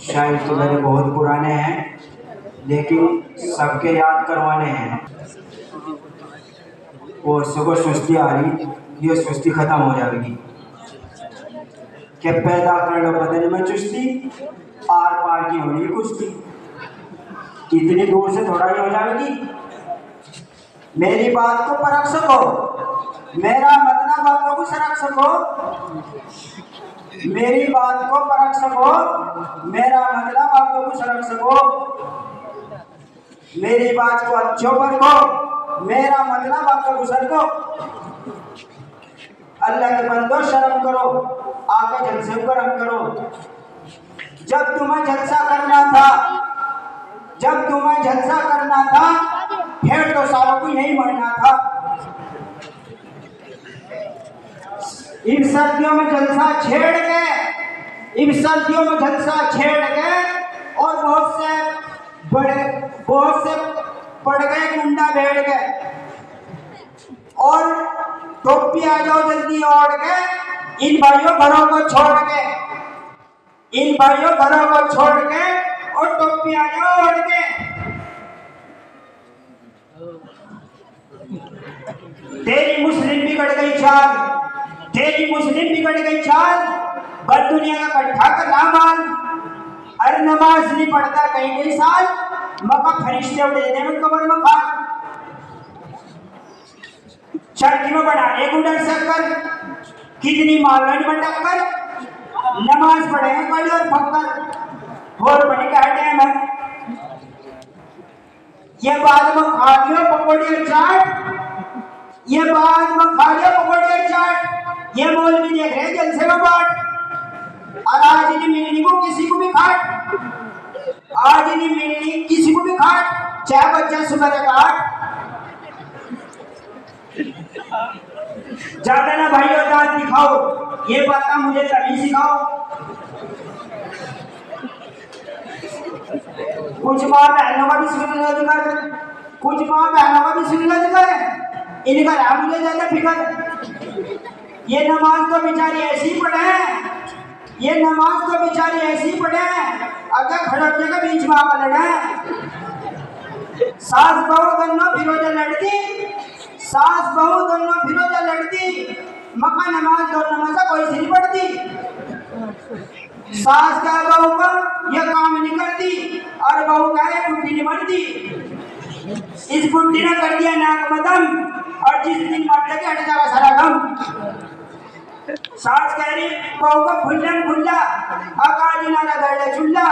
शायद तो मेरे बहुत पुराने हैं, लेकिन सबके याद करवाने हैं। वो सुबह सुस्ती आ रही, ये सुस्ती खत्म हो जाएगी। कि पैदा कर लो बदन में चुस्ती, आर पार की होनी कुश्ती। इतनी दूर से थोड़ा ही हो जाएगी। मेरी बात को परख सको, मेरा मतलब आपको कुछ रख सको। मेरी बात को परख सको, मेरा मतलब आपको कुछ रख सको। मेरी बात को अच्छो परखो, मेरा मतलब आपको कुछ रखो। अल्लाह के बंदो शर्म करो, आगे जलसे करम करो। जब तुम्हें जलसा करना था, जब तुम्हें जलसा करना था, फिर तो सालों को यही मरना था। इन सर्दियों में जलसा छेड़ के, इन सर्दियों में जलसा छेड़ के, और बहुत से पड़ गए गुंडा भेड़ के, और टोपी आ जाओ जल्दी ओढ़ के, इन भाइयों घरों को छोड़ के, इन भाइयों घरों को छोड़ के, और टोपी आ जाओ ओढ़ के। तेरी मुस्लिम बिगड़ गई चाल, तेरी मुस्लिम बिगड़ गई चाल, बद दुनिया का कट्ठा कर नामान। अरे नमाज नहीं पढ़ता कई साल, मका फरिश्ते उड़े में कबर में खान। चर्च में बढ़ाने को डर सककर, कितनी मालन में टक्कर। नमाज पढ़े हैं कड़ी और फक्कर, और बने क्या टाइम है। ये बाद में खा लियो पकौड़ी और चाट, ये बाद में खा लियो पकौड़ी और चाट। ये मौलवी देख रहे जलसे में बाट, और आज नहीं मिलनी को किसी को भी खाट, आज नहीं मिलनी किसी को भी खाट, चाहे बच्चा सुबह का आठ। ज्यादा ना भाई और दांत दिखाओ, ये बात ना मुझे तभी सिखाओ। कुछ माँ बहनों का भी सुन कर, कुछ माँ बहनों का भी सुन कर, इनका राम मुझे ज्यादा फिकर। ये नमाज तो बेचारी ऐसी पढ़े हैं, ये नमाज तो बेचारी ऐसी पढ़े हैं, अगर खड़कने के बीच में आकर लड़े। सास बहू दोनों फिरोजा लड़ती, सास बहू दोनों फिरोजा लड़ती, मक्का नमाज दोनों में से कोई सी नहीं पढ़ती। सास का बहू का यह काम नहीं करती, और बहू का ये बुद्धि नहीं बढ़ती। इस बुद्धि ने कर दिया नाक में दम, और जिस दिन मर लगे हट जाएगा सारा गम। सास कह रही बहू को खुल्लम खुल्ला, आकाजी नारा दर्द चुल्ला।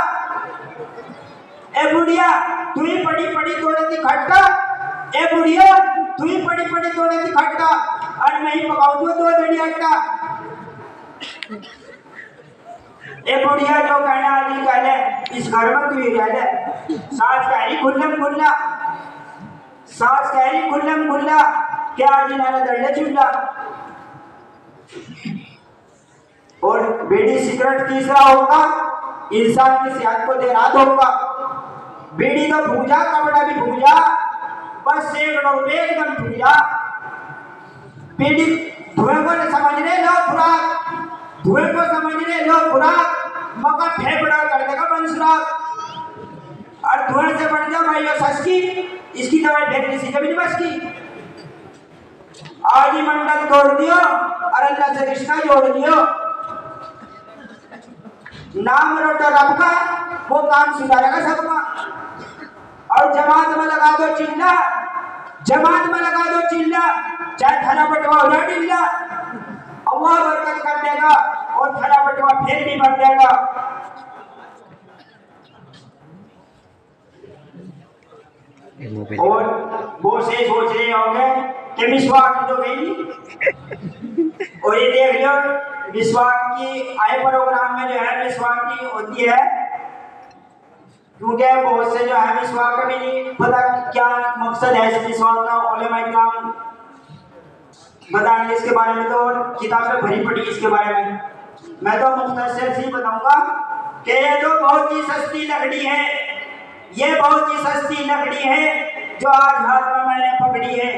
ए बुढ़िया तू ही पड़ी पड़ी तोड़े थी खटका, ए बुढ़िया तू ही पड़ी पड़ी तोड़े थी खटका, और मैं ही पकाऊ दो दड़ी अट्टा। ए बुढ़िया जो कहना आदि कहले, इस घर में तू ही रह ले। सास कह रही खुल्लम खुल्ला, सास कह रही खुल्लम खुल्ला, क्या आजी नारा दर्द चुल्ला। और बीड़ी सिगरेट तीसरा होगा, इंसान की सेहत को देराद होगा। बीड़ी तो भूजा, कपड़ा भी भूजा, बस सैकड़ों पे एकदम भूजा। बीड़ी धुएं को समझने लो खुराक, धुएं को समझने लो खुराक, मगर फेफड़ा कर देगा बंसुराक। और धुएं से बढ़ जाओ भाई सस की, इसकी दवाई फेंकने से कभी नहीं बस की। आज ही मंडल तोड़ दियो, और अल्लाह से रिश्ता जोड़ दियो। नाम रोटा रब का, वो काम सुधारेगा सबका। और जमात में लगा दो चिल्ला, जमात में लगा दो चिल्ला, चाहे थाना पटवा हो जाए डिल्ला, अल्लाह बरकत कर देगा, और थाना पटवा फिर भी भर देगा। और वो से सोच रहे होंगे कि मिसवाक तो गई, और ये देख लो मिसवाक की आए प्रोग्राम में जो है मिसवाक की होती है, क्योंकि बहुत से जो है मिसवाक का भी नहीं पता क्या मकसद है इस मिसवाक का। उलेमा इकराम बताएंगे इसके बारे में, तो किताबें भरी पड़ी इसके बारे में। मैं तो मुख्तसर से बताऊंगा कि ये तो बहुत ही सस्ती लकड़ी है, ये बहुत ही सस्ती लकड़ी है जो आज हाथ में मैंने पकड़ी है।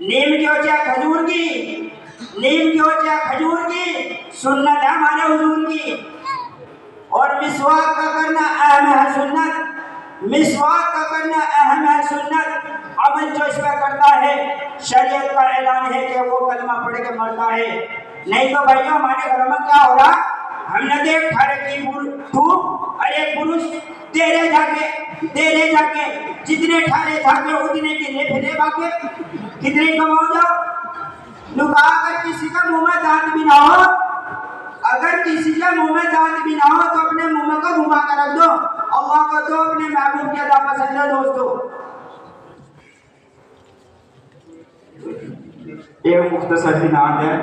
नीम की हो चाहे खजूर की, नीम की हो चाहे खजूर की, सुन्नत है हमारे हुजूर की। और मिसवाक का करना अहम है सुन्नत, मिसवाक का करना अहम है सुन्नत। अमल जो इसमें करता है शरीयत का ऐलान है कि वो कलमा पढ़ के मरता है। नहीं तो भैया हमारे घर में क्या हो रहा, हमने देख ठारे की धूप और एक पुरुष तेरे जाके जितने ठारे जाके उतने गिरे फिरे बाके कितने कमाओ जाओ। लुका अगर किसी का मुंह में दांत भी ना हो, अगर किसी के मुंह में दांत भी ना हो तो अपने मुंह में को घुमा कर रख दो। अल्लाह को तो अपने महबूब की अदा पसंद है दोस्तों। एक मुख्तसर सी नात है।